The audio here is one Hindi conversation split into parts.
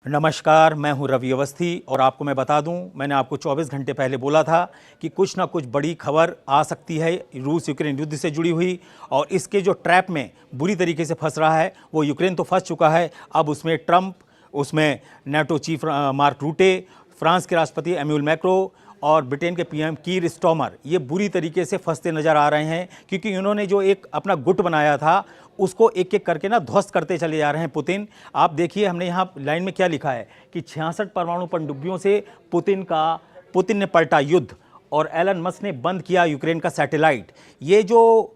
नमस्कार, मैं हूं रवि अवस्थी और आपको मैं बता दूं, मैंने आपको 24 घंटे पहले बोला था कि कुछ ना कुछ बड़ी खबर आ सकती है रूस यूक्रेन युद्ध से जुड़ी हुई। और इसके जो ट्रैप में बुरी तरीके से फंस रहा है वो यूक्रेन तो फंस चुका है, अब उसमें ट्रंप, उसमें नाटो चीफ मार्क रूटे, फ्रांस के राष्ट्रपति एम्यूल मैक्रो और ब्रिटेन के पीएम कीर स्टॉमर ये बुरी तरीके से फंसते नजर आ रहे हैं, क्योंकि इन्होंने जो एक अपना गुट बनाया था उसको एक एक करके ना ध्वस्त करते चले जा रहे हैं पुतिन। आप देखिए, हमने यहाँ लाइन में क्या लिखा है कि 66 परमाणु पनडुब्बियों से पुतिन ने पलटा युद्ध और एलन मस्क ने बंद किया यूक्रेन का सैटेलाइट। ये जो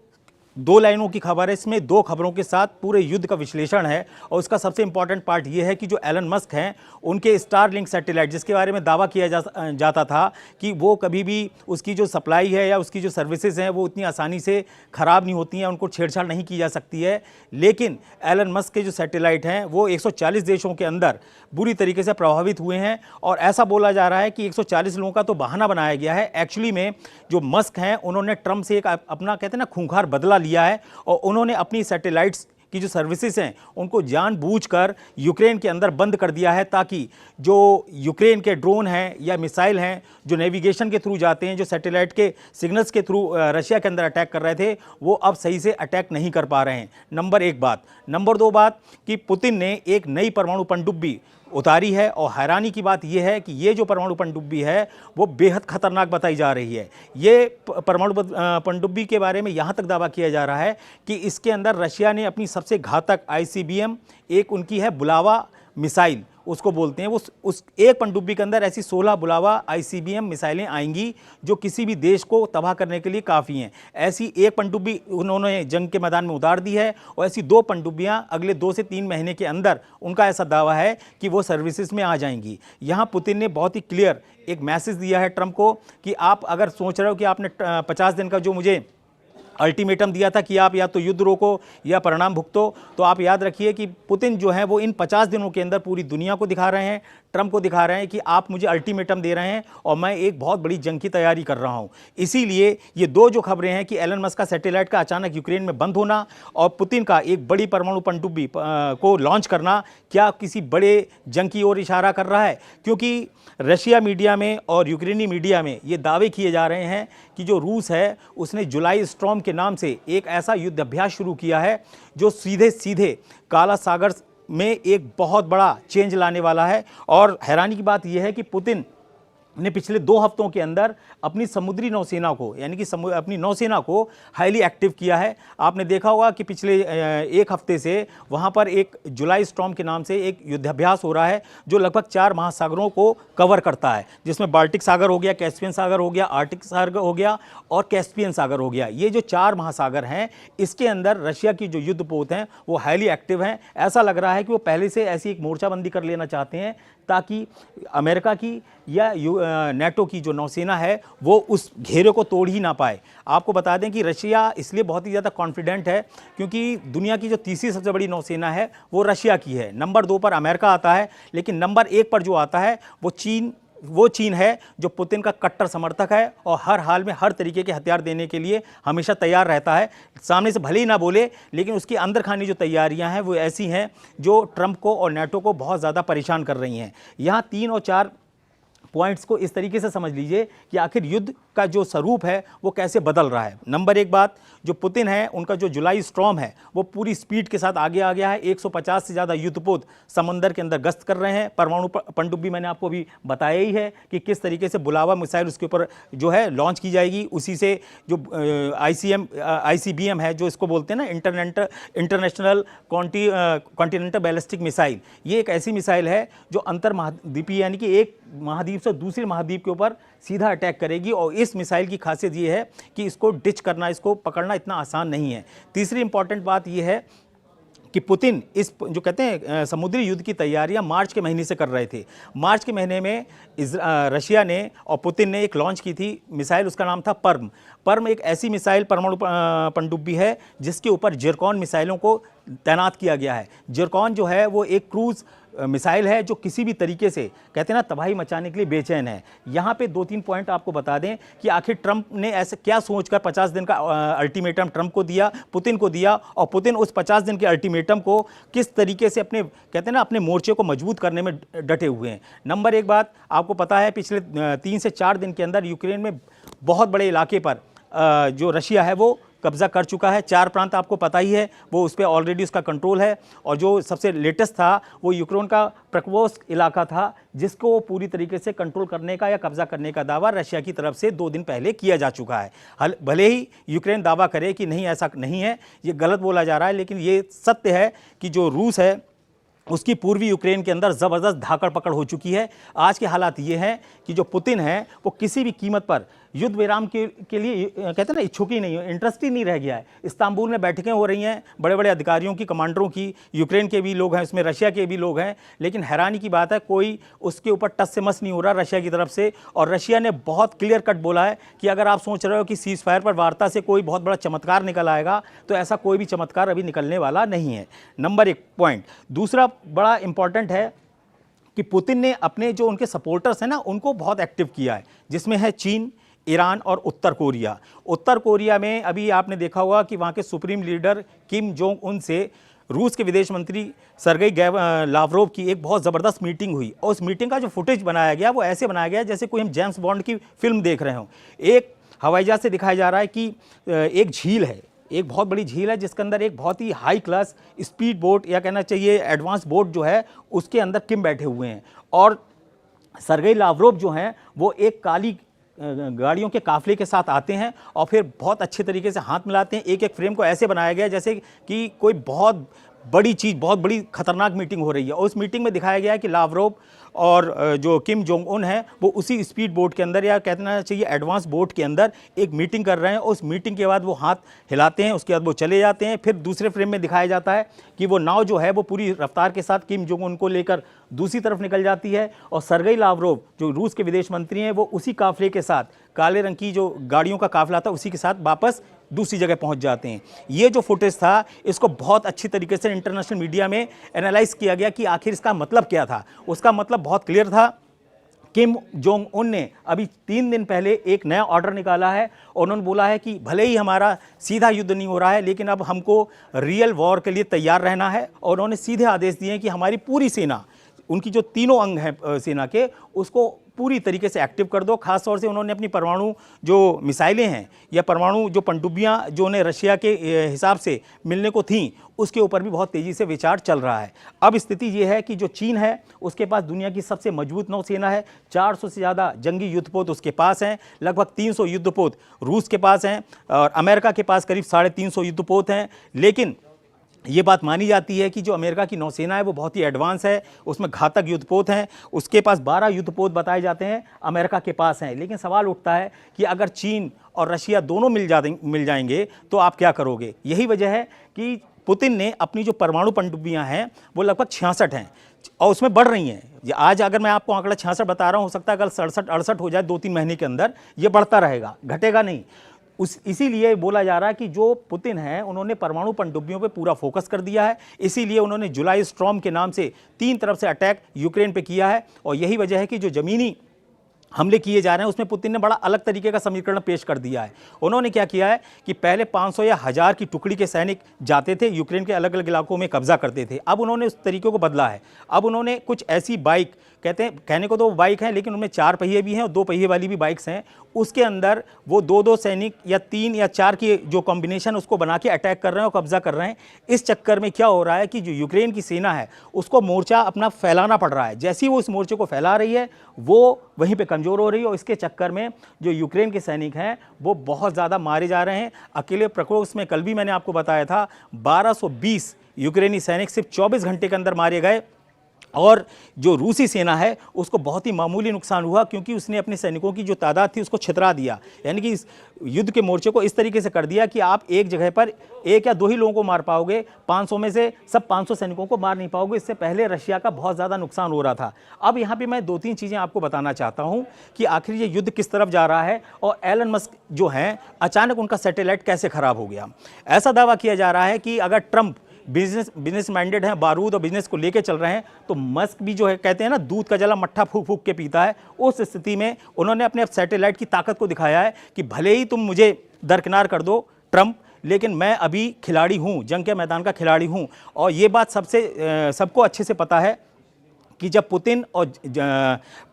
दो लाइनों की खबर है, इसमें दो खबरों के साथ पूरे युद्ध का विश्लेषण है। और उसका सबसे इंपॉर्टेंट पार्ट ये है कि जो एलन मस्क हैं, उनके स्टारलिंक सैटेलाइट, जिसके बारे में दावा किया जाता था कि वो कभी भी उसकी जो सप्लाई है या उसकी जो सर्विसेज हैं वो इतनी आसानी से ख़राब नहीं होती हैं, उनको छेड़छाड़ नहीं की जा सकती है, लेकिन एलन मस्क के जो सैटेलाइट हैं वो 140 देशों के अंदर बुरी तरीके से प्रभावित हुए हैं। और ऐसा बोला जा रहा है कि 140 लोगों का तो बहाना बनाया गया है। एक्चुअली में जो मस्क हैं उन्होंने ट्रंप से एक अपना कहते हैं ना खूंखार बदला लिया है और उन्होंने अपनी सैटेलाइट्स की जो सर्विसेज हैं उनको जानबूझकर यूक्रेन के अंदर बंद कर दिया है, ताकि जो यूक्रेन के ड्रोन हैं या मिसाइल हैं जो नेविगेशन के थ्रू जाते हैं, जो सैटेलाइट के सिग्नल्स के थ्रू रशिया के अंदर अटैक कर रहे थे, वो अब सही से अटैक नहीं कर पा रहे हैं। नंबर एक बात। नंबर दो बात कि पुतिन ने एक नई परमाणु पनडुब्बी उतारी है और हैरानी की बात यह है कि ये जो परमाणु पनडुब्बी है वो बेहद खतरनाक बताई जा रही है। ये परमाणु पनडुब्बी के बारे में यहाँ तक दावा किया जा रहा है कि इसके अंदर रशिया ने अपनी सबसे घातक आईसीबीएम, एक उनकी है बुलावा मिसाइल उसको बोलते हैं, वो उस एक पनडुब्बी के अंदर ऐसी 16 बुलावा आईसीबीएम मिसाइलें आएंगी जो किसी भी देश को तबाह करने के लिए काफ़ी हैं। ऐसी एक पनडुब्बी उन्होंने जंग के मैदान में उतार दी है और ऐसी 2 पनडुब्बियां अगले 2 से 3 महीने के अंदर उनका ऐसा दावा है कि वो सर्विसेज में आ जाएंगी। यहाँ पुतिन ने बहुत ही क्लियर एक मैसेज दिया है ट्रंप को कि आप अगर सोच रहे हो कि आपने 50 दिन का जो मुझे अल्टीमेटम दिया था कि आप या तो युद्ध रोको या परिणाम भुगतो, तो आप याद रखिए कि पुतिन जो है वो इन 50 दिनों के अंदर पूरी दुनिया को दिखा रहे हैं, ट्रंप को दिखा रहे हैं कि आप मुझे अल्टीमेटम दे रहे हैं और मैं एक बहुत बड़ी जंग की तैयारी कर रहा हूं। इसीलिए ये दो जो खबरें हैं कि एलन मस्क का सैटेलाइट का अचानक यूक्रेन में बंद होना और पुतिन का एक बड़ी परमाणु पनडुब्बी को लॉन्च करना, क्या किसी बड़े जंग की ओर इशारा कर रहा है? क्योंकि रशिया मीडिया में और यूक्रेनी मीडिया में ये दावे किए जा रहे हैं कि जो रूस है उसने जुलाई स्टॉर्म के नाम से एक ऐसा युद्ध अभ्यास शुरू किया है जो सीधे सीधे काला सागर में एक बहुत बड़ा चेंज लाने वाला है। और हैरानी की बात यह है कि पुतिन ने पिछले 2 हफ्तों के अंदर अपनी समुद्री नौसेना को, यानी कि अपनी नौसेना को हाईली एक्टिव किया है। आपने देखा होगा कि पिछले 1 हफ्ते से वहां पर एक जुलाई स्टॉर्म के नाम से एक युद्धाभ्यास हो रहा है जो लगभग 4 महासागरों को कवर करता है, जिसमें बाल्टिक सागर हो गया, कैस्पियन सागर हो गया, आर्टिक सागर हो गया और कैस्पियन सागर हो गया। ये जो 4 महासागर हैं इसके अंदर रशिया की जो युद्धपोत हैं वो हाईली एक्टिव हैं। ऐसा लग रहा है कि वो पहले से ऐसी एक मोर्चाबंदी कर लेना चाहते हैं ताकि अमेरिका की या नाटो की जो नौसेना है वो उस घेरे को तोड़ ही ना पाए। आपको बता दें कि रशिया इसलिए बहुत ही ज़्यादा कॉन्फिडेंट है क्योंकि दुनिया की जो तीसरी सबसे बड़ी नौसेना है वो रशिया की है। नंबर 2 पर अमेरिका आता है, लेकिन नंबर 1 पर जो आता है वो चीन है, जो पुतिन का कट्टर समर्थक है और हर हाल में हर तरीके के हथियार देने के लिए हमेशा तैयार रहता है। सामने से भले ही ना बोले, लेकिन उसकी अंदर खानी जो तैयारियां हैं वो ऐसी हैं जो ट्रंप को और नाटो को बहुत ज़्यादा परेशान कर रही हैं। यहाँ 3 और 4 पॉइंट्स को इस तरीके से समझ लीजिए कि आखिर युद्ध का जो स्वरूप है वो कैसे बदल रहा है। नंबर 1 बात, जो पुतिन है उनका जो जुलाई स्टॉर्म है वो पूरी स्पीड के साथ आगे आ गया है। 150 से ज़्यादा युद्धपोत समंदर के अंदर गश्त कर रहे हैं। परमाणु पनडुब्बी मैंने आपको अभी बताया ही है कि किस तरीके से बुलावा मिसाइल उसके ऊपर जो है लॉन्च की जाएगी। उसी से जो आईसीबीएम है, जो इसको बोलते हैं ना इंटरनेशनल कॉन्टिनेंटल बैलिस्टिक मिसाइल, ये एक ऐसी मिसाइल है जो अंतर महाद्वीपीय यानी कि एक महाद्वीप से दूसरे महाद्वीप के ऊपर सीधा अटैक करेगी। और इस मिसाइल की खासियत ये है कि इसको डिच करना, इसको पकड़ना इतना आसान नहीं है। तीसरी इंपॉर्टेंट बात यह है कि पुतिन इस जो कहते हैं समुद्री युद्ध की तैयारियां मार्च के महीने से कर रहे थे। मार्च के महीने में रशिया ने और पुतिन ने एक लॉन्च की थी मिसाइल, उसका नाम था पर्म एक ऐसी मिसाइल परमाणु पनडुब्बी है जिसके ऊपर जिरकॉन मिसाइलों को तैनात किया गया है। जिरकॉन जो है वो एक क्रूज मिसाइल है जो किसी भी तरीके से कहते हैं ना तबाही मचाने के लिए बेचैन है। यहाँ पे 2-3 पॉइंट आपको बता दें कि आखिर ट्रंप ने ऐसे क्या सोचकर 50 दिन का अल्टीमेटम ट्रंप को दिया, पुतिन को दिया, और पुतिन उस 50 दिन के अल्टीमेटम को किस तरीके से अपने कहते हैं ना अपने मोर्चे को मजबूत करने में डटे हुए हैं। नंबर एक बात आपको पता है, पिछले 3 से 4 दिन के अंदर यूक्रेन में बहुत बड़े इलाके पर जो रशिया है वो कब्जा कर चुका है। 4 प्रांत आपको पता ही है, वो उस पर ऑलरेडी उसका कंट्रोल है। और जो सबसे लेटेस्ट था वो यूक्रेन का प्रकोव्स्क इलाका था, जिसको पूरी तरीके से कंट्रोल करने का या कब्जा करने का दावा रशिया की तरफ से 2 दिन पहले किया जा चुका है। भले ही यूक्रेन दावा करे कि नहीं ऐसा नहीं है, ये गलत बोला जा रहा है, लेकिन ये सत्य है कि जो रूस है उसकी पूर्वी यूक्रेन के अंदर ज़बरदस्त धाकड़ पकड़ हो चुकी है। आज के हालात ये हैं कि जो पुतिन है वो किसी भी कीमत पर युद्ध विराम के लिए कहते हैं ना इच्छुक ही नहीं है, इंटरेस्ट ही नहीं रह गया है। इस्तांबुल में बैठकें हो रही हैं बड़े बड़े अधिकारियों की, कमांडरों की, यूक्रेन के भी लोग हैं, उसमें रशिया के भी लोग हैं, लेकिन हैरानी की बात है कोई उसके ऊपर टस से मस नहीं हो रहा रशिया की तरफ से। और रशिया ने बहुत क्लियर कट बोला है कि अगर आप सोच रहे हो कि सीज़ फायर पर वार्ता से कोई बहुत बड़ा चमत्कार निकल आएगा, तो ऐसा कोई भी चमत्कार अभी निकलने वाला नहीं है। Number 1 point. दूसरा बड़ा इंपॉर्टेंट है कि पुतिन ने अपने जो उनके सपोर्टर्स हैं ना उनको बहुत एक्टिव किया है, जिसमें है चीन, ईरान और उत्तर कोरिया। उत्तर कोरिया में अभी आपने देखा होगा कि वहाँ के supreme leader Kim Jong Un से रूस के विदेश मंत्री सरगेई लावरोव की एक बहुत ज़बरदस्त मीटिंग हुई, और उस मीटिंग का जो फुटेज बनाया गया वो ऐसे बनाया गया जैसे कोई हम जेम्स बॉन्ड की फिल्म देख रहे हों। एक हवाई जहाज़ से दिखाया जा रहा है कि एक झील है, एक बहुत बड़ी झील है जिसके अंदर एक बहुत ही हाई क्लास स्पीड बोट या कहना चाहिए एडवांस बोट जो है उसके अंदर किम बैठे हुए हैं, और सरगेई लावरोव जो हैं वो एक काली गाड़ियों के काफिले के साथ आते हैं और फिर बहुत अच्छे तरीके से हाथ मिलाते हैं। एक एक फ्रेम को ऐसे बनाया गया जैसे कि कोई बहुत बड़ी चीज़, बहुत बड़ी खतरनाक मीटिंग हो रही है। और उस मीटिंग में दिखाया गया है कि लावरोव और जो किम जोंग उन है वो उसी स्पीड बोट के अंदर या कहना चाहिए एडवांस बोट के अंदर एक मीटिंग कर रहे हैं। उस मीटिंग के बाद वो हाथ हिलाते हैं, उसके बाद वो चले जाते हैं। फिर दूसरे फ्रेम में दिखाया जाता है कि वो नाव जो है वो पूरी रफ्तार के साथ किम जोंग उन को लेकर दूसरी तरफ निकल जाती है, और सरगेई लावरोव जो रूस के विदेश मंत्री हैं वो उसी काफिले के साथ, काले रंग की जो गाड़ियों का काफिला था उसी के साथ वापस दूसरी जगह पहुंच जाते हैं। ये जो फुटेज था इसको बहुत अच्छी तरीके से इंटरनेशनल मीडिया में एनालाइज किया गया कि आखिर इसका मतलब क्या था। उसका मतलब बहुत क्लियर था। किम जोंग उन ने अभी 3 दिन पहले एक नया ऑर्डर निकाला है, और उन्होंने बोला है कि भले ही हमारा सीधा युद्ध नहीं हो रहा है, लेकिन अब हमको रियल वॉर के लिए तैयार रहना है। और उन्होंने सीधे आदेश दिए हैं कि हमारी पूरी सेना, उनकी जो तीनों अंग हैं सेना के, उसको पूरी तरीके से एक्टिव कर दो। खास तौर से उन्होंने अपनी परमाणु जो मिसाइलें हैं या परमाणु जो पनडुब्बियां जो उन्हें रशिया के हिसाब से मिलने को थीं, उसके ऊपर भी बहुत तेज़ी से विचार चल रहा है। अब स्थिति ये है कि जो चीन है उसके पास दुनिया की सबसे मजबूत नौसेना है, 400 से ज़्यादा जंगी युद्धपोत उसके पास हैं, लगभग 300 युद्धपोत रूस के पास हैं, और अमेरिका के पास करीब 350 युद्धपोत हैं। लेकिन ये बात मानी जाती है कि जो अमेरिका की नौसेना है वो बहुत ही एडवांस है, उसमें घातक युद्धपोत हैं। उसके पास 12 युद्धपोत बताए जाते हैं अमेरिका के पास हैं। लेकिन सवाल उठता है कि अगर चीन और रशिया दोनों मिल जाएंगे तो आप क्या करोगे। यही वजह है कि पुतिन ने अपनी जो परमाणु पनडुब्बियां हैं वो लगभग 66 हैं और उसमें बढ़ रही हैं। आज अगर मैं आपको आंकड़ा 66 बता रहा हूँ, हो सकता है अगर 67-68 हो जाए 2-3 महीने के अंदर, ये बढ़ता रहेगा, घटेगा नहीं। इसीलिए बोला जा रहा है कि जो पुतिन है उन्होंने परमाणु पनडुब्बियों पे पूरा फोकस कर दिया है। इसीलिए उन्होंने जुलाई स्टॉर्म के नाम से 3 तरफ से अटैक यूक्रेन पे किया है, और यही वजह है कि जो ज़मीनी हमले किए जा रहे हैं उसमें पुतिन ने बड़ा अलग तरीके का समीकरण पेश कर दिया है। उन्होंने क्या किया है कि पहले 500 या 1000 की टुकड़ी के सैनिक जाते थे यूक्रेन के अलग अलग इलाकों में कब्जा करते थे। अब उन्होंने उस तरीके को बदला है। अब उन्होंने कुछ ऐसी बाइक, कहने को तो बाइक हैं लेकिन उनमें 4 पहिए भी हैं और 2 पहिए वाली भी बाइक्स हैं, उसके अंदर वो 2-2 सैनिक या 3 या 4 की जो कॉम्बिनेशन उसको बना के अटैक कर रहे हैं और कब्जा कर रहे हैं। इस चक्कर में क्या हो रहा है कि जो यूक्रेन की सेना है उसको मोर्चा अपना फैलाना पड़ रहा है। जैसे ही वो इस मोर्चे को फैला रही है वो वहीं पे कमज़ोर हो रही है, और इसके चक्कर में जो यूक्रेन के सैनिक हैं वो बहुत ज़्यादा मारे जा रहे हैं। अकेले प्रकोव्स्क में कल भी मैंने आपको बताया था 1220 यूक्रेनी सैनिक सिर्फ 24 घंटे के अंदर मारे गए, और जो रूसी सेना है उसको बहुत ही मामूली नुकसान हुआ क्योंकि उसने अपने सैनिकों की जो तादाद थी उसको छितरा दिया। यानी कि इस युद्ध के मोर्चे को इस तरीके से कर दिया कि आप एक जगह पर 1 या 2 ही लोगों को मार पाओगे, 500 में से सब 500 सैनिकों को मार नहीं पाओगे। इससे पहले रशिया का बहुत ज़्यादा नुकसान हो रहा था। अब यहाँ पे मैं 2-3 चीज़ें आपको बताना चाहता हूँ कि आखिर ये युद्ध किस तरफ जा रहा है, और एलन मस्क जो हैं अचानक उनका सैटेलाइट कैसे ख़राब हो गया। ऐसा दावा किया जा रहा है कि अगर ट्रंप बिजनेस माइंडेड हैं, बारूद और बिजनेस को लेके चल रहे हैं, तो मस्क भी जो है कहते हैं ना दूध का जला मट्ठा फूक फूक के पीता है। उस स्थिति में उन्होंने अपने सैटेलाइट की ताकत को दिखाया है कि भले ही तुम मुझे दरकिनार कर दो ट्रंप, लेकिन मैं अभी खिलाड़ी हूं, जंग के मैदान का खिलाड़ी हूं। और ये बात सबको अच्छे से पता है कि जब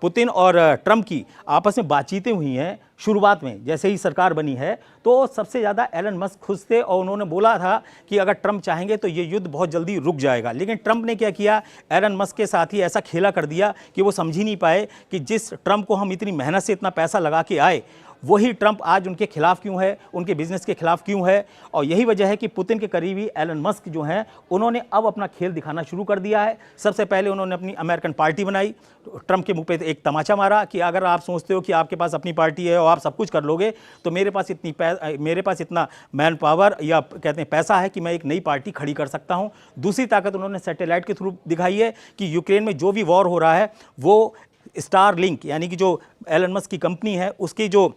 पुतिन और ट्रंप की आपस में बातचीतें हुई हैं शुरुआत में, जैसे ही सरकार बनी है, तो सबसे ज़्यादा एलन मस्क खुश थे और उन्होंने बोला था कि अगर ट्रंप चाहेंगे तो ये युद्ध बहुत जल्दी रुक जाएगा। लेकिन ट्रंप ने क्या किया, एलन मस्क के साथ ही ऐसा खेला कर दिया कि वो समझ ही नहीं पाए कि जिस ट्रंप को हम इतनी मेहनत से इतना पैसा लगा के आए, वही ट्रंप आज उनके खिलाफ क्यों है, उनके बिजनेस के खिलाफ क्यों है। और यही वजह है कि पुतिन के करीबी एलन मस्क जो हैं उन्होंने अब अपना खेल दिखाना शुरू कर दिया है। सबसे पहले उन्होंने अपनी अमेरिकन पार्टी बनाई, ट्रंप के मुंह पे एक तमाचा मारा कि अगर आप सोचते हो कि आपके पास अपनी पार्टी है और आप सब कुछ कर लोगे, तो मेरे पास इतना मैन पावर या कहते हैं पैसा है कि मैं एक नई पार्टी खड़ी कर सकता हूं। दूसरी ताकत उन्होंने सैटेलाइट के थ्रू दिखाई है कि यूक्रेन में जो भी वॉर हो रहा है वो स्टारलिंक यानी कि जो एलन मस्क की कंपनी है उसकी जो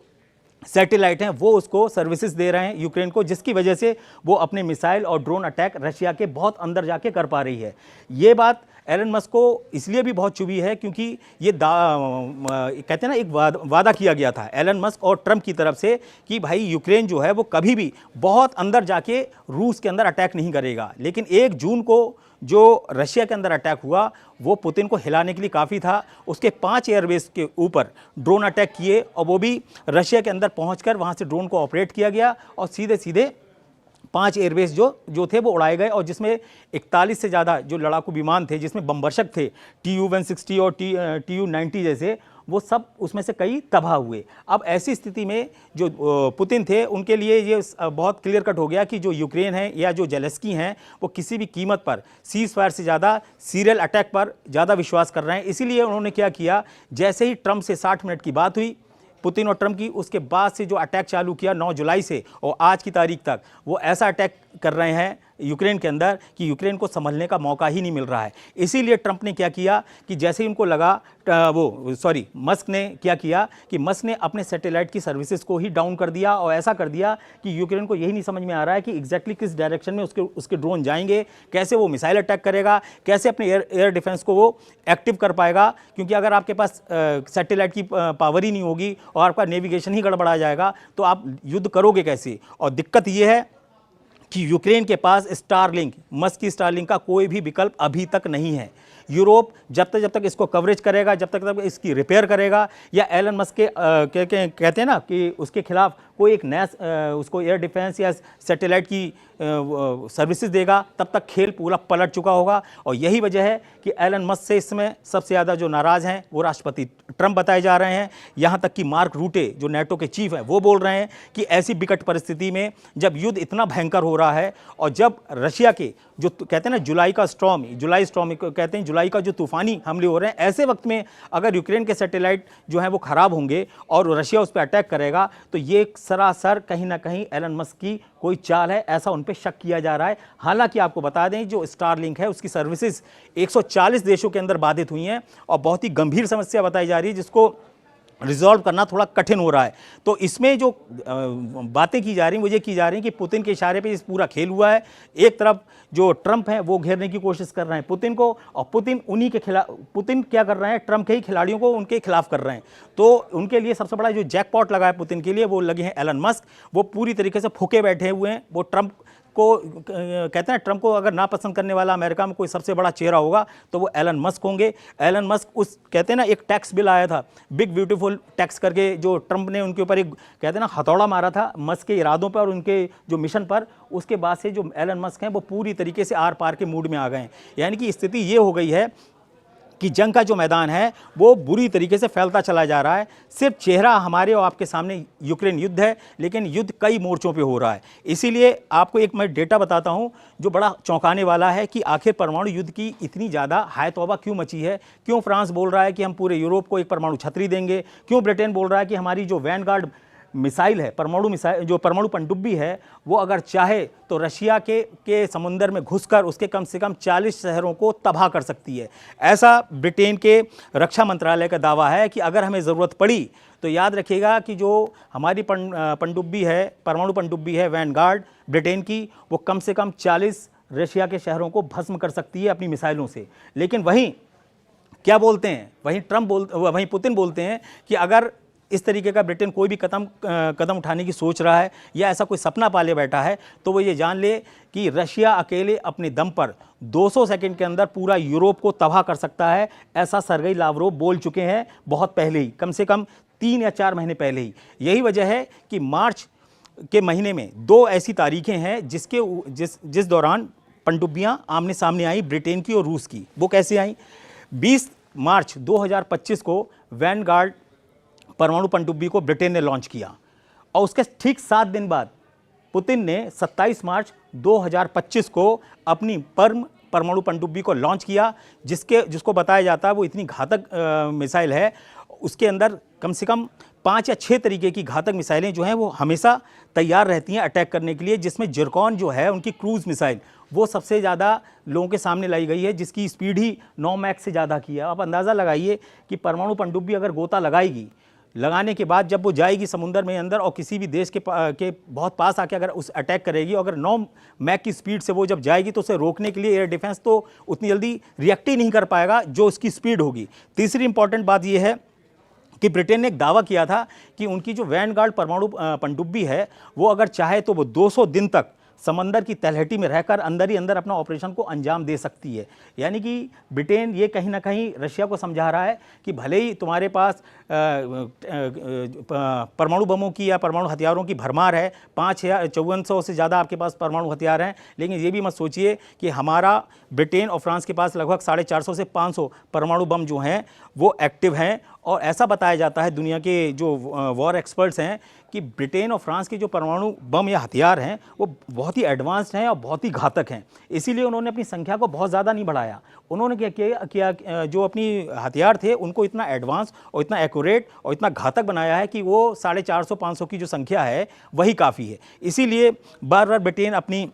सैटेलाइट हैं वो उसको सर्विसेज दे रहे हैं यूक्रेन को, जिसकी वजह से वो अपने मिसाइल और ड्रोन अटैक रशिया के बहुत अंदर जाके कर पा रही है। ये बात एलन मस्क को इसलिए भी बहुत चुभी है क्योंकि ये कहते हैं ना एक वादा किया गया था एलन मस्क और ट्रंप की तरफ से कि भाई यूक्रेन जो है वो कभी भी बहुत अंदर जाके रूस के अंदर अटैक नहीं करेगा। लेकिन 1 जून को जो रशिया के अंदर अटैक हुआ वो पुतिन को हिलाने के लिए काफ़ी था। उसके 5 एयरबेस के ऊपर ड्रोन अटैक किए और वो भी रशिया के अंदर पहुंचकर वहां से ड्रोन को ऑपरेट किया गया और सीधे सीधे 5 एयरबेस जो थे वो उड़ाए गए और जिसमें 41 से ज़्यादा जो लड़ाकू विमान थे, जिसमें बमवर्षक थे TU-160 और TU-90 जैसे, वो सब उसमें से कई तबाह हुए। अब ऐसी स्थिति में जो पुतिन थे उनके लिए ये बहुत क्लियर कट हो गया कि जो यूक्रेन है या जो जेलेंस्की हैं वो किसी भी कीमत पर सीज फायर से ज़्यादा सीरियल अटैक पर ज़्यादा विश्वास कर रहे हैं। इसीलिए उन्होंने क्या किया, जैसे ही ट्रंप से 60 मिनट की बात हुई पुतिन और ट्रंप की, उसके बाद से जो अटैक चालू किया 9 जुलाई से और आज की तारीख तक, वो ऐसा अटैक कर रहे हैं यूक्रेन के अंदर कि यूक्रेन को संभलने का मौका ही नहीं मिल रहा है। इसीलिए ट्रंप ने क्या किया कि जैसे ही उनको लगा मस्क ने क्या किया कि मस्क ने अपने सैटेलाइट की सर्विसेज को ही डाउन कर दिया और ऐसा कर दिया कि यूक्रेन को यही नहीं समझ में आ रहा है कि एग्जैक्टली किस डायरेक्शन में उसके ड्रोन जाएंगे, कैसे वो मिसाइल अटैक करेगा, कैसे अपने एयर डिफेंस को वो एक्टिव कर पाएगा। क्योंकि अगर आपके पास सैटेलाइट की पावर ही नहीं होगी और आपका नेविगेशन ही गड़बड़ा जाएगा तो आप युद्ध करोगे कैसे। और दिक्कत ये है कि यूक्रेन के पास स्टारलिंक, मस्क की स्टारलिंक का कोई भी विकल्प अभी तक नहीं है। यूरोप जब तक इसको कवरेज करेगा, जब तक इसकी रिपेयर करेगा या एलन मस्क के कहते हैं ना कि उसके खिलाफ कोई एक नया उसको एयर डिफेंस या सैटेलाइट की सर्विसेज देगा, तब तक खेल पूरा पलट चुका होगा। और यही वजह है कि एलन मस्क से इस समय सबसे ज़्यादा जो नाराज़ हैं वो राष्ट्रपति ट्रंप बताए जा रहे हैं। यहाँ तक कि मार्क रूटे जो नेटो के चीफ हैं वो बोल रहे हैं कि ऐसी विकट परिस्थिति में जब युद्ध इतना भयंकर हो रहा है और जब रशिया के जो कहते हैं ना जुलाई स्टॉर्म कहते हैं, जुलाई का जो तूफानी हमले हो रहे हैं, ऐसे वक्त में अगर यूक्रेन के सैटेलाइट जो हैं वो ख़राब होंगे और रशिया उस पर अटैक करेगा तो ये सरासर कहीं ना कहीं एलन मस्क की कोई चाल है, ऐसा उन पे शक किया जा रहा है। हालांकि आपको बता दें जो स्टारलिंक है उसकी सर्विसेज 140 देशों के अंदर बाधित हुई हैं और बहुत ही गंभीर समस्या बताई जा रही है जिसको रिजॉल्व करना थोड़ा कठिन हो रहा है। तो इसमें जो बातें की जा रही हैं वो ये की जा रही हैं कि पुतिन के इशारे पे इस पूरा खेल हुआ है। एक तरफ जो ट्रंप हैं वो घेरने की कोशिश कर रहे हैं पुतिन को और पुतिन उन्हीं के खिलाफ, पुतिन क्या कर रहे हैं, ट्रंप के ही खिलाड़ियों को उनके खिलाफ कर रहे हैं। तो उनके लिए सबसे बड़ा जो जैकपॉट लगा है पुतिन के लिए वो लगे हैं एलन मस्क। वो पूरी तरीके से फूके बैठे हुए हैं। वो ट्रंप को कहते हैं ट्रंप को अगर नापसंद करने वाला अमेरिका में कोई सबसे बड़ा चेहरा होगा तो वो एलन मस्क होंगे। एलन मस्क उस कहते हैं ना एक टैक्स बिल आया था बिग ब्यूटीफुल टैक्स करके, जो ट्रंप ने उनके ऊपर एक कहते हैं ना हथौड़ा मारा था मस्क के इरादों पर और उनके जो मिशन पर। उसके बाद से जो एलन मस्क हैं वो पूरी तरीके से आर पार के मूड में आ गए हैं। यानी कि स्थिति ये हो गई है कि जंग का जो मैदान है वो बुरी तरीके से फैलता चला जा रहा है। सिर्फ चेहरा हमारे और आपके सामने यूक्रेन युद्ध है, लेकिन युद्ध कई मोर्चों पे हो रहा है। इसीलिए आपको एक मैं डेटा बताता हूं जो बड़ा चौंकाने वाला है कि आखिर परमाणु युद्ध की इतनी ज़्यादा हाय तौबा क्यों मची है। क्यों फ्रांस बोल रहा है कि हम पूरे यूरोप को एक परमाणु छतरी देंगे, क्यों ब्रिटेन बोल रहा है कि हमारी जो वैनगार्ड मिसाइल है, परमाणु मिसाइल जो परमाणु पनडुब्बी है, वो अगर चाहे तो रशिया के समुंदर में घुसकर उसके कम से कम 40 शहरों को तबाह कर सकती है। ऐसा ब्रिटेन के रक्षा मंत्रालय का दावा है कि अगर हमें ज़रूरत पड़ी तो याद रखिएगा कि जो हमारी पनडुब्बी है, परमाणु पनडुब्बी है वैनगार्ड ब्रिटेन की, वो कम से कम 40 रशिया के शहरों को भस्म कर सकती है अपनी मिसाइलों से। लेकिन वहीं क्या बोलते हैं, वहीं पुतिन बोलते हैं कि अगर इस तरीके का ब्रिटेन कोई भी कदम उठाने की सोच रहा है या ऐसा कोई सपना पाले बैठा है, तो वो ये जान ले कि रशिया अकेले अपने दम पर 200 सेकंड के अंदर पूरा यूरोप को तबाह कर सकता है। ऐसा सर्गेई लावरोव बोल चुके हैं बहुत पहले ही, कम से कम 3 या 4 महीने पहले ही। यही वजह है कि मार्च के महीने में 2 ऐसी तारीखें हैं जिस दौरान पनडुब्बियां आमने सामने आई, ब्रिटेन की और रूस की। वो कैसे आई? 20 मार्च 2025 को वैनगार्ड परमाणु पनडुब्बी को ब्रिटेन ने लॉन्च किया और उसके ठीक 7 दिन बाद पुतिन ने 27 मार्च 2025 को अपनी परमाणु पनडुब्बी को लॉन्च किया, जिसको बताया जाता है वो इतनी घातक मिसाइल है। उसके अंदर कम से कम 5 या 6 तरीके की घातक मिसाइलें जो हैं वो हमेशा तैयार रहती हैं अटैक करने के लिए, जिसमें जिरकॉन जो है उनकी क्रूज मिसाइल वो सबसे ज़्यादा लोगों के सामने लाई गई है, जिसकी स्पीड ही 9 मैक से ज़्यादा की है। आप अंदाज़ा लगाइए कि परमाणु पनडुब्बी अगर गोता लगाएगी, लगाने के बाद जब वो जाएगी समुद्र में अंदर और किसी भी देश के बहुत पास आके अगर उस अटैक करेगी, अगर 9 मैक की स्पीड से वो जब जाएगी तो उसे रोकने के लिए एयर डिफेंस तो उतनी जल्दी रिएक्ट ही नहीं कर पाएगा जो उसकी स्पीड होगी। तीसरी इंपॉर्टेंट बात ये है कि ब्रिटेन ने एक दावा किया था कि उनकी जो वैनगार्ड परमाणु पनडुब्बी है वो अगर चाहे तो वो 200 दिन तक समंदर की तलहटी में रहकर अंदर ही अंदर अपना ऑपरेशन को अंजाम दे सकती है। यानी कि ब्रिटेन ये कहीं ना कहीं रशिया को समझा रहा है कि भले ही तुम्हारे पास परमाणु बमों की या परमाणु हथियारों की भरमार है, 5400 से ज़्यादा आपके पास परमाणु हथियार हैं, लेकिन ये भी मत सोचिए कि हमारा ब्रिटेन और फ्रांस के पास लगभग 450 से 500 परमाणु बम जो हैं वो एक्टिव हैं। और ऐसा बताया जाता है दुनिया के जो वॉर एक्सपर्ट्स हैं कि ब्रिटेन और फ्रांस के जो परमाणु बम या हथियार हैं वो बहुत ही एडवांस्ड हैं और बहुत ही घातक हैं। इसीलिए उन्होंने अपनी संख्या को बहुत ज़्यादा नहीं बढ़ाया। उन्होंने क्या किया, जो अपनी हथियार थे उनको इतना एडवांस और इतना एक्यूरेट और इतना घातक बनाया है कि वो 450-500 की जो संख्या है वही काफ़ी है। इसीलिए बार बार ब्रिटेन अपनी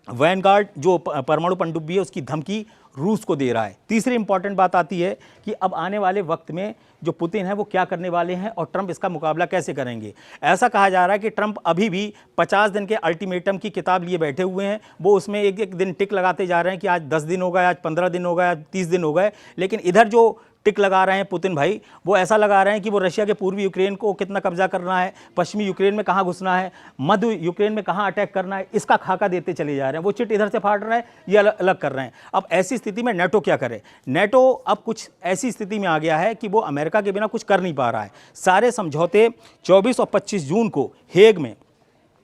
वैनगार्ड जो परमाणु पनडुब्बी है उसकी धमकी रूस को दे रहा है। तीसरी इंपॉर्टेंट बात आती है कि अब आने वाले वक्त में जो पुतिन है वो क्या करने वाले हैं और ट्रंप इसका मुकाबला कैसे करेंगे। ऐसा कहा जा रहा है कि ट्रंप अभी भी 50 दिन के अल्टीमेटम की किताब लिए बैठे हुए हैं। वो उसमें एक एक दिन टिक लगाते जा रहे हैं कि आज 10 दिन हो गए, आज 15 दिन हो गए, आज 30 दिन हो गए। लेकिन इधर जो टिक लगा रहे हैं पुतिन भाई, वो ऐसा लगा रहे हैं कि वो रशिया के पूर्वी यूक्रेन को कितना कब्जा करना है, पश्चिमी यूक्रेन में कहाँ घुसना है, मध्य यूक्रेन में कहाँ अटैक करना है, इसका खाका देते चले जा रहे हैं। वो चिट इधर से फाड़ रहे हैं, ये अलग कर रहे हैं। अब ऐसी स्थिति में नेटो क्या करे? नेटो अब कुछ ऐसी स्थिति में आ गया है कि वो अमेरिका के बिना कुछ कर नहीं पा रहा है। सारे समझौते 24 और 25 जून को हेग में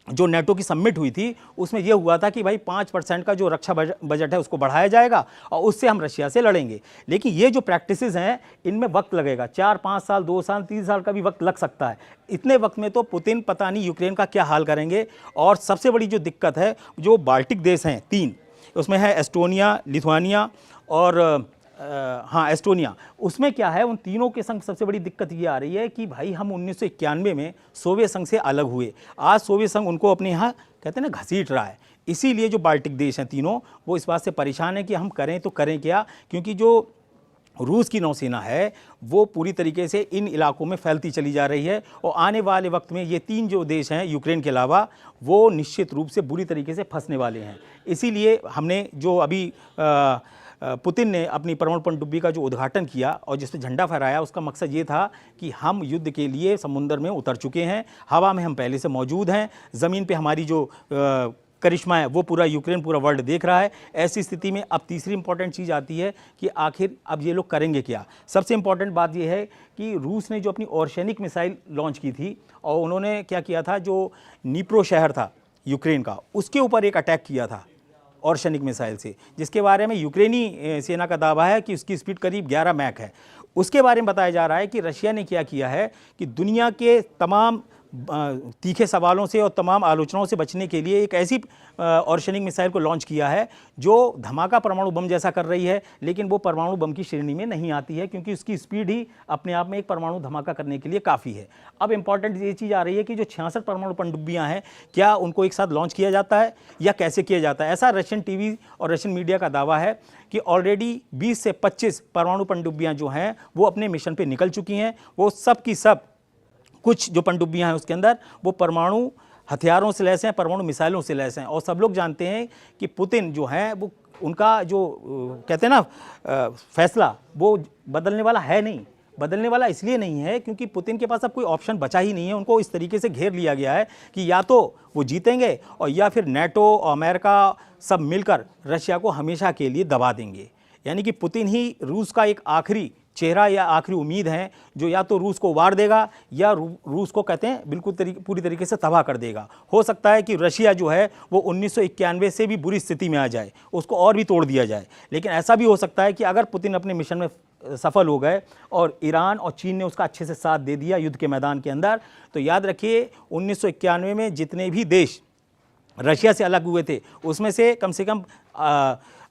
जो नेटो की समिट हुई थी उसमें यह हुआ था कि भाई 5% का जो रक्षा बजट है उसको बढ़ाया जाएगा और उससे हम रशिया से लड़ेंगे। लेकिन ये जो प्रैक्टिसेस हैं इनमें वक्त लगेगा, 4-5 साल, 2 साल, 3 साल का भी वक्त लग सकता है। इतने वक्त में तो पुतिन पता नहीं यूक्रेन का क्या हाल करेंगे। और सबसे बड़ी जो दिक्कत है, जो बाल्टिक देश हैं 3, उसमें है एस्टोनिया, लिथुआनिया और एस्टोनिया। उसमें क्या है, उन तीनों के संग सबसे बड़ी दिक्कत ये आ रही है कि भाई हम 1991 में सोवियत संघ से अलग हुए, आज सोवियत संघ उनको अपने यहाँ कहते हैं ना घसीट रहा है। इसीलिए जो बाल्टिक देश हैं तीनों, वो इस बात से परेशान है कि हम करें तो करें क्या, क्योंकि जो रूस की नौसेना है वो पूरी तरीके से इन इलाकों में फैलती चली जा रही है। और आने वाले वक्त में ये 3 जो देश हैं यूक्रेन के अलावा, वो निश्चित रूप से बुरी तरीके से फंसने वाले हैं। इसीलिए हमने जो अभी पुतिन ने अपनी परमाणु पनडुब्बी का जो उद्घाटन किया और जिस पर झंडा फहराया, उसका मकसद ये था कि हम युद्ध के लिए समुद्र में उतर चुके हैं, हवा में हम पहले से मौजूद हैं, ज़मीन पे हमारी जो करिश्मा है वो पूरा यूक्रेन, पूरा वर्ल्ड देख रहा है। ऐसी स्थिति में अब तीसरी इंपॉर्टेंट चीज़ आती है कि आखिर अब ये लोग करेंगे क्या। सबसे इंपॉर्टेंट बात ये है कि रूस ने जो अपनी ओर्शेनिक मिसाइल लॉन्च की थी और उन्होंने क्या किया था, जो नीप्रो शहर था यूक्रेन का, उसके ऊपर एक अटैक किया था ओर्शेनिक मिसाइल से, जिसके बारे में यूक्रेनी सेना का दावा है कि उसकी स्पीड करीब 11 मैक है। उसके बारे में बताया जा रहा है कि रशिया ने क्या किया है कि दुनिया के तमाम तीखे सवालों से और तमाम आलोचनाओं से बचने के लिए एक ऐसी ओर्शेनिक मिसाइल को लॉन्च किया है जो धमाका परमाणु बम जैसा कर रही है, लेकिन वो परमाणु बम की श्रेणी में नहीं आती है, क्योंकि उसकी स्पीड ही अपने आप में एक परमाणु धमाका करने के लिए काफ़ी है। अब इंपॉर्टेंट ये चीज़ आ रही है कि जो 66 परमाणु पनडुब्बियाँ हैं, क्या उनको एक साथ लॉन्च किया जाता है या कैसे किया जाता है। ऐसा रशियन टीवी और रशियन मीडिया का दावा है कि ऑलरेडी 20 से 25 परमाणु पनडुब्बियाँ जो हैं वो अपने मिशन पर निकल चुकी हैं। वो सब की सब, कुछ जो पनडुब्बियाँ हैं उसके अंदर वो परमाणु हथियारों से लैस हैं, परमाणु मिसाइलों से लैस हैं। और सब लोग जानते हैं कि पुतिन जो हैं वो उनका जो कहते हैं ना फैसला वो बदलने वाला है नहीं। बदलने वाला इसलिए नहीं है क्योंकि पुतिन के पास अब कोई ऑप्शन बचा ही नहीं है। उनको इस तरीके से घेर लिया गया है कि या तो वो जीतेंगे और या फिर नेटो और अमेरिका सब मिलकर रशिया को हमेशा के लिए दबा देंगे। यानी कि पुतिन ही रूस का एक आखिरी चेहरा या आखिरी उम्मीद है जो या तो रूस को उबार देगा या रूस को कहते हैं बिल्कुल पूरी तरीके से तबाह कर देगा। हो सकता है कि रशिया जो है वो 1991 से भी बुरी स्थिति में आ जाए, उसको और भी तोड़ दिया जाए। लेकिन ऐसा भी हो सकता है कि अगर पुतिन अपने मिशन में सफल हो गए और ईरान और चीन ने उसका अच्छे से साथ दे दिया युद्ध के मैदान के अंदर, तो याद रखिए 1991 में जितने भी देश रशिया से अलग हुए थे उसमें से कम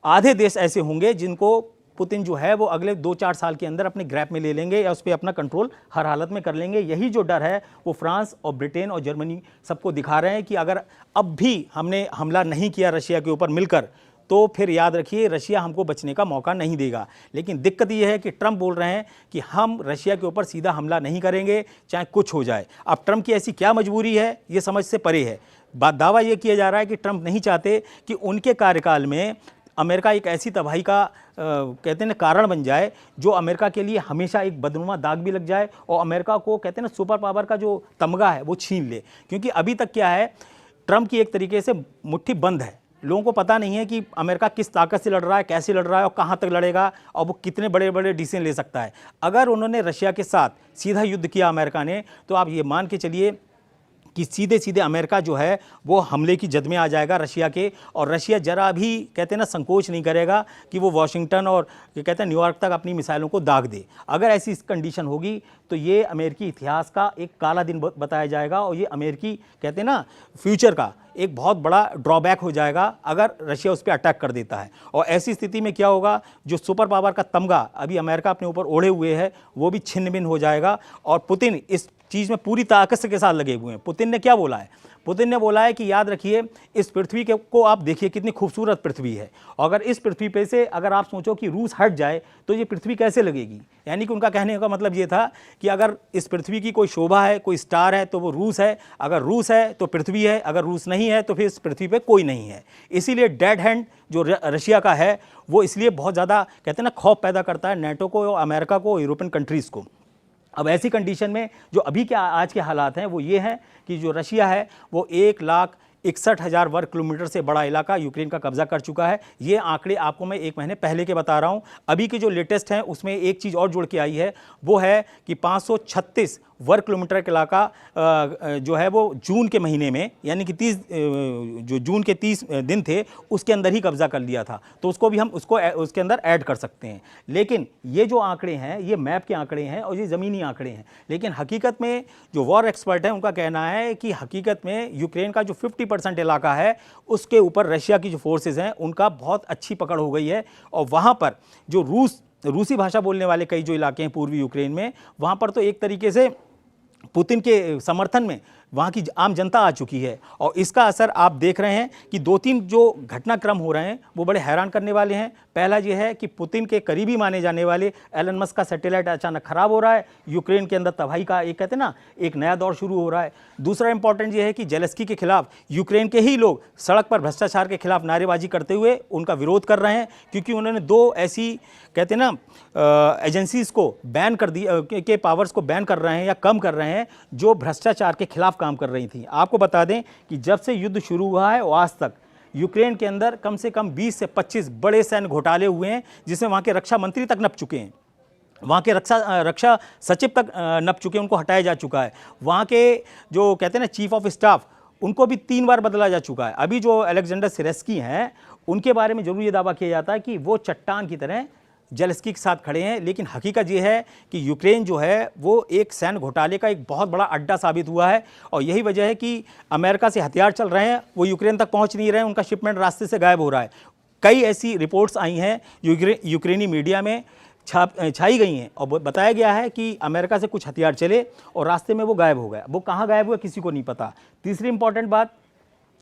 आधे देश ऐसे होंगे जिनको पुतिन जो है वो अगले 2-4 साल के अंदर अपने ग्रैप में ले लेंगे या उस पर अपना कंट्रोल हर हालत में कर लेंगे। यही जो डर है वो फ्रांस और ब्रिटेन और जर्मनी सबको दिखा रहे हैं कि अगर अब भी हमने हमला नहीं किया रशिया के ऊपर मिलकर तो फिर याद रखिए रशिया हमको बचने का मौका नहीं देगा। लेकिन दिक्कत यह है कि ट्रंप बोल रहे हैं कि हम रशिया के ऊपर सीधा हमला नहीं करेंगे चाहे कुछ हो जाए। अब ट्रंप की ऐसी क्या मजबूरी है ये समझ से परे है। दावा यह किया जा रहा है कि ट्रंप नहीं चाहते कि उनके कार्यकाल में अमेरिका एक ऐसी तबाही का कहते हैं ना कारण बन जाए जो अमेरिका के लिए हमेशा एक बदनुमा दाग भी लग जाए और अमेरिका को कहते हैं ना सुपर पावर का जो तमगा है वो छीन ले। क्योंकि अभी तक क्या है, ट्रंप की एक तरीके से मुट्ठी बंद है। लोगों को पता नहीं है कि अमेरिका किस ताकत से लड़ रहा है, कैसे लड़ रहा है और कहाँ तक लड़ेगा और वो कितने बड़े बड़े डिसीजन ले सकता है। अगर उन्होंने रशिया के साथ सीधा युद्ध किया अमेरिका ने, तो आप ये मान के चलिए कि सीधे सीधे अमेरिका जो है वो हमले की जद में आ जाएगा रशिया के। और रशिया जरा भी कहते हैं ना संकोच नहीं करेगा कि वो वॉशिंगटन और कहते हैं न्यूयॉर्क तक अपनी मिसाइलों को दाग दे। अगर ऐसी कंडीशन होगी तो ये अमेरिकी इतिहास का एक काला दिन बताया जाएगा और ये अमेरिकी कहते हैं ना फ्यूचर का एक बहुत बड़ा ड्रॉबैक हो जाएगा अगर रशिया उस पर अटैक कर देता है। और ऐसी स्थिति में क्या होगा, जो सुपर पावर का तमगा अभी अमेरिका अपने ऊपर ओढ़े हुए है वो भी छिन्न भिन्न हो जाएगा। और पुतिन इस चीज़ में पूरी ताकत के साथ लगे हुए हैं। पुतिन ने क्या बोला है? पुतिन ने बोला है कि याद रखिए इस पृथ्वी को आप देखिए कितनी खूबसूरत पृथ्वी है, अगर इस पृथ्वी पे से अगर आप सोचो कि रूस हट जाए तो ये पृथ्वी कैसे लगेगी। यानी कि उनका कहने का मतलब ये था कि अगर इस पृथ्वी की कोई शोभा है, कोई स्टार है तो वो रूस है, अगर रूस है तो पृथ्वी है, अगर रूस नहीं है तो फिर इस पृथ्वी पे कोई नहीं है। इसीलिए डेड हैंड जो रशिया का है वो इसलिए बहुत ज़्यादा कहते हैं ना खौफ पैदा करता है नेटो को, अमेरिका को, यूरोपियन कंट्रीज़ को। अब ऐसी कंडीशन में जो अभी के आज के हालात हैं वो ये हैं कि जो रशिया है वो 1,61,000 वर्ग किलोमीटर से बड़ा इलाका यूक्रेन का कब्जा कर चुका है। ये आंकड़े आपको मैं 1 महीने पहले के बता रहा हूँ। अभी के जो लेटेस्ट हैं उसमें एक चीज़ और जुड़ के आई है, वो है कि 536 वर्ग किलोमीटर का इलाका जो है वो जून के महीने में यानी कि 30 जो जून के 30 दिन थे उसके अंदर ही कब्जा कर लिया था। तो उसको भी हम उसके अंदर ऐड कर सकते हैं। लेकिन ये जो आंकड़े हैं ये मैप के आंकड़े हैं और ये ज़मीनी आंकड़े हैं। लेकिन हकीकत में जो वॉर एक्सपर्ट हैं उनका कहना है कि हकीकत में यूक्रेन का जो 50% इलाका है उसके ऊपर रशिया की जो फोर्सेज हैं उनका बहुत अच्छी पकड़ हो गई है। और वहाँ पर जो रूसी भाषा बोलने वाले कई जो इलाके हैं पूर्वी यूक्रेन में, वहाँ पर तो एक तरीके से पुतिन के समर्थन में वहाँ की आम जनता आ चुकी है। और इसका असर आप देख रहे हैं कि 2-3 जो घटनाक्रम हो रहे हैं वो बड़े हैरान करने वाले हैं। पहला ये है कि पुतिन के करीबी माने जाने वाले एलन मस्क का सैटेलाइट अचानक खराब हो रहा है, यूक्रेन के अंदर तबाही का एक कहते हैं ना एक नया दौर शुरू हो रहा है। दूसरा इंपॉर्टेंट ये है कि जेलेंस्की के खिलाफ यूक्रेन के ही लोग सड़क पर भ्रष्टाचार के खिलाफ नारेबाजी करते हुए उनका विरोध कर रहे हैं, क्योंकि उन्होंने 2 ऐसी कहते हैं ना एजेंसीज को बैन कर दी के पावर्स को बैन कर रहे हैं या कम कर रहे हैं जो भ्रष्टाचार के खिलाफ काम कर रही थी। आपको बता दें कि जब से युद्ध शुरू हुआ है और आज तक यूक्रेन के अंदर कम से कम 20 से 25 बड़े सैन्य घोटाले हुए हैं, जिसमें वहाँ के रक्षा मंत्री तक नप चुके हैं, वहाँ के रक्षा सचिव तक नप चुके हैं, उनको हटाया जा चुका है। वहाँ के जो कहते हैं ना चीफ ऑफ स्टाफ उनको भी 3 बार बदला जा चुका है। अभी जो अलेक्जेंडर सिरेस्की हैं उनके बारे में जरूर ये दावा किया जाता है कि वो चट्टान की तरह जेलेंस्की के साथ खड़े हैं। लेकिन हकीकत ये है कि यूक्रेन जो है वो एक सैन्य घोटाले का एक बहुत बड़ा अड्डा साबित हुआ है। और यही वजह है कि अमेरिका से हथियार चल रहे हैं वो यूक्रेन तक पहुंच नहीं रहे हैं, उनका शिपमेंट रास्ते से गायब हो रहा है। कई ऐसी रिपोर्ट्स आई हैं यूक्रेनी मीडिया में छाई गई हैं और बताया गया है कि अमेरिका से कुछ हथियार चले और रास्ते में वो गायब हो गया। वो कहाँ गायब हुआ किसी को नहीं पता। तीसरी इंपॉर्टेंट बात,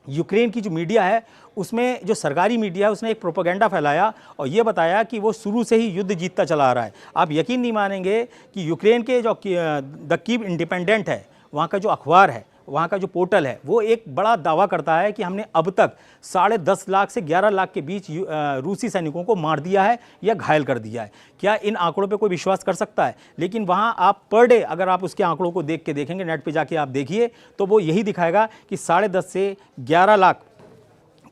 यूक्रेन की जो मीडिया है उसमें जो सरकारी मीडिया है उसने एक प्रोपेगेंडा फैलाया और ये बताया कि वो शुरू से ही युद्ध जीतता चला आ रहा है। आप यकीन नहीं मानेंगे कि यूक्रेन के जो द कीव इंडिपेंडेंट है वहाँ का जो अखबार है वहाँ का जो पोर्टल है वो एक बड़ा दावा करता है कि हमने अब तक 10.5 लाख से 11 लाख के बीच रूसी सैनिकों को मार दिया है या घायल कर दिया है। क्या इन आंकड़ों पे कोई विश्वास कर सकता है? लेकिन वहाँ आप पर डे अगर आप उसके आंकड़ों को देखेंगे, नेट पे जाके आप देखिए, तो वो यही दिखाएगा कि 10.5 से 11 लाख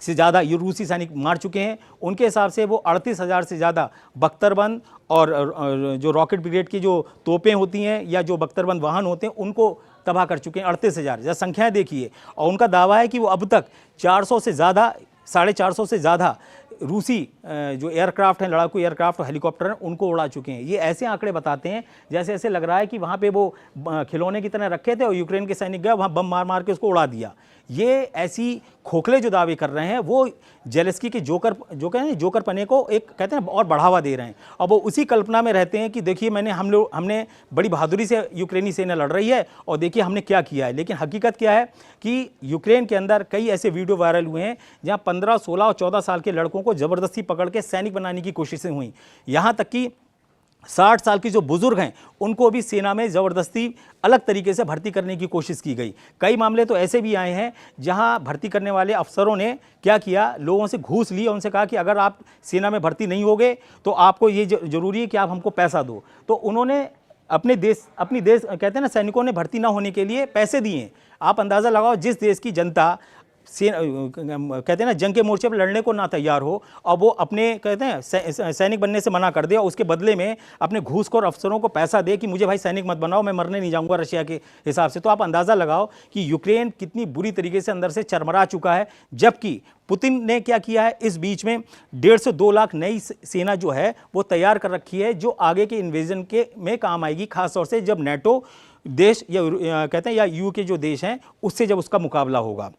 से ज़्यादा ये रूसी सैनिक मार चुके हैं। उनके हिसाब से वो 38,000 से ज़्यादा बख्तरबंद और जो रॉकेट ब्रिगेड की जो तोपें होती हैं या जो बख्तरबंद वाहन होते हैं उनको तबाह कर चुके हैं। 38,000 जब संख्याएँ देखिए, और उनका दावा है कि वो अब तक 400 से ज़्यादा 450 से ज़्यादा रूसी जो एयरक्राफ्ट हैं, लड़ाकू एयरक्राफ्ट और हेलीकॉप्टर हैं, उनको उड़ा चुके हैं। ये ऐसे आंकड़े बताते हैं जैसे ऐसे लग रहा है कि वहाँ पे वो खिलौने की तरह रखे थे और यूक्रेन के सैनिक गए वहाँ बम मार मार के उसको उड़ा दिया। ये ऐसी खोखले जो दावे कर रहे हैं वो जेलेस्की के जोकर पने को एक कहते हैं और बढ़ावा दे रहे हैं। और वो उसी कल्पना में रहते हैं कि देखिए हमने बड़ी बहादुरी से यूक्रेनी सेना लड़ रही है और देखिए हमने क्या किया है। लेकिन हकीकत क्या है कि यूक्रेन के अंदर कई ऐसे वीडियो वायरल हुए हैं जहाँ 15, 16 और 14 साल के लड़कों को ज़बरदस्ती पकड़ के सैनिक बनाने की कोशिशें हुई। यहाँ तक कि 60 साल की जो बुजुर्ग हैं उनको भी सेना में ज़बरदस्ती अलग तरीके से भर्ती करने की कोशिश की गई। कई मामले तो ऐसे भी आए हैं जहां भर्ती करने वाले अफसरों ने क्या किया, लोगों से घूस ली और उनसे कहा कि अगर आप सेना में भर्ती नहीं होगे तो आपको ये जरूरी है कि आप हमको पैसा दो। तो उन्होंने अपनी देश कहते हैं ना, सैनिकों ने भर्ती ना होने के लिए पैसे दिए। आप अंदाज़ा लगाओ, जिस देश की जनता कहते हैं ना जंग के मोर्चे पर लड़ने को ना तैयार हो और वो अपने कहते हैं सैनिक बनने से मना कर दे और उसके बदले में अपने घूसखोर अफसरों को पैसा दे कि मुझे भाई सैनिक मत बनाओ, मैं मरने नहीं जाऊंगा रशिया के हिसाब से। तो आप अंदाज़ा लगाओ कि यूक्रेन कितनी बुरी तरीके से अंदर से चरमरा चुका है। जबकि पुतिन ने क्या किया है, इस बीच में 1.5 से 2 लाख नई सेना जो है वो तैयार कर रखी है, जो आगे के इन्वेजन में काम आएगी, खासतौर से जब नेटो देश या कहते हैं या यू के जो देश हैं उससे जब उसका मुकाबला होगा।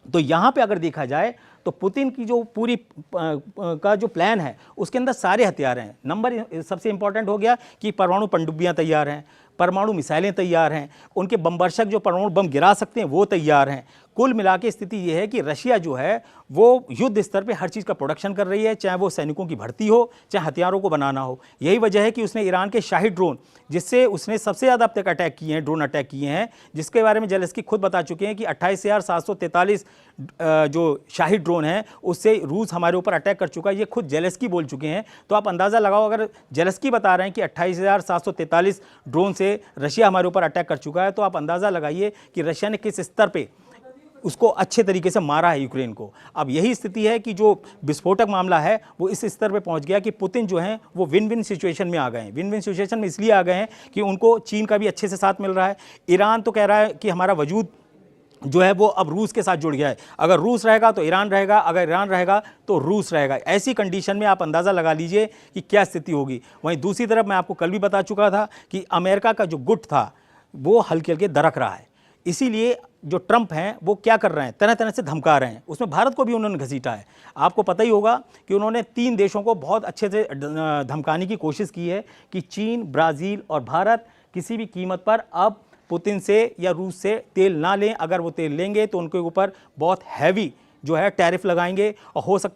तो यहाँ पे अगर देखा जाए तो पुतिन की जो पूरी का जो प्लान है उसके अंदर सारे हथियार हैं। नंबर सबसे इंपॉर्टेंट हो गया कि परमाणु पनडुब्बियाँ तैयार हैं, परमाणु मिसाइलें तैयार हैं, उनके बमवर्षक जो परमाणु बम गिरा सकते हैं वो तैयार हैं। कुल मिला के स्थिति ये है कि रशिया जो है वो युद्ध स्तर पे हर चीज़ का प्रोडक्शन कर रही है, चाहे वो सैनिकों की भर्ती हो, चाहे हथियारों को बनाना हो। यही वजह है कि उसने ईरान के शाही ड्रोन, जिससे उसने सबसे ज़्यादा अब तक अटैक किए हैं, ड्रोन अटैक किए हैं, जिसके बारे में जेलेस्की खुद बता चुके हैं कि 28,743 जो शाही ड्रोन हैं उससे रूस हमारे ऊपर अटैक कर चुका है। ये खुद जेलेस्की बोल चुके हैं। तो आप अंदाज़ा लगाओ, अगर जेलेस्की बता रहे हैं कि 28,743 ड्रोन से रशिया हमारे ऊपर अटैक कर चुका है, तो आप अंदाज़ा लगाइए कि रशिया ने किस स्तर पे उसको अच्छे तरीके से मारा है यूक्रेन को। अब यही स्थिति है कि जो विस्फोटक मामला है वो इस स्तर पे पहुंच गया कि पुतिन जो हैं वो विन विन सिचुएशन में आ गए हैं। विन विन सिचुएशन में इसलिए आ गए हैं कि उनको चीन का भी अच्छे से साथ मिल रहा है। ईरान तो कह रहा है कि हमारा वजूद जो है वो अब रूस के साथ जुड़ गया है। अगर रूस रहेगा तो ईरान रहेगा, अगर ईरान रहेगा तो रूस रहेगा। ऐसी कंडीशन में आप अंदाज़ा लगा लीजिए कि क्या स्थिति होगी। वहीं दूसरी तरफ मैं आपको कल भी बता चुका था कि अमेरिका का जो गुट था वो हल्के हल्के दरक रहा है। इसीलिए जो ट्रंप हैं वो क्या कर रहे हैं, तरह तरह से धमका रहे हैं। उसमें भारत को भी उन्होंने घसीटा है। आपको पता ही होगा कि उन्होंने 3 देशों को बहुत अच्छे से धमकाने की कोशिश की है कि चीन, ब्राज़ील और भारत किसी भी कीमत पर अब पुतिन से या रूस से तेल ना लें। अगर वो तेल लेंगे तो उनके ऊपर बहुत हैवी जो है टैरिफ लगाएंगे और हो सकता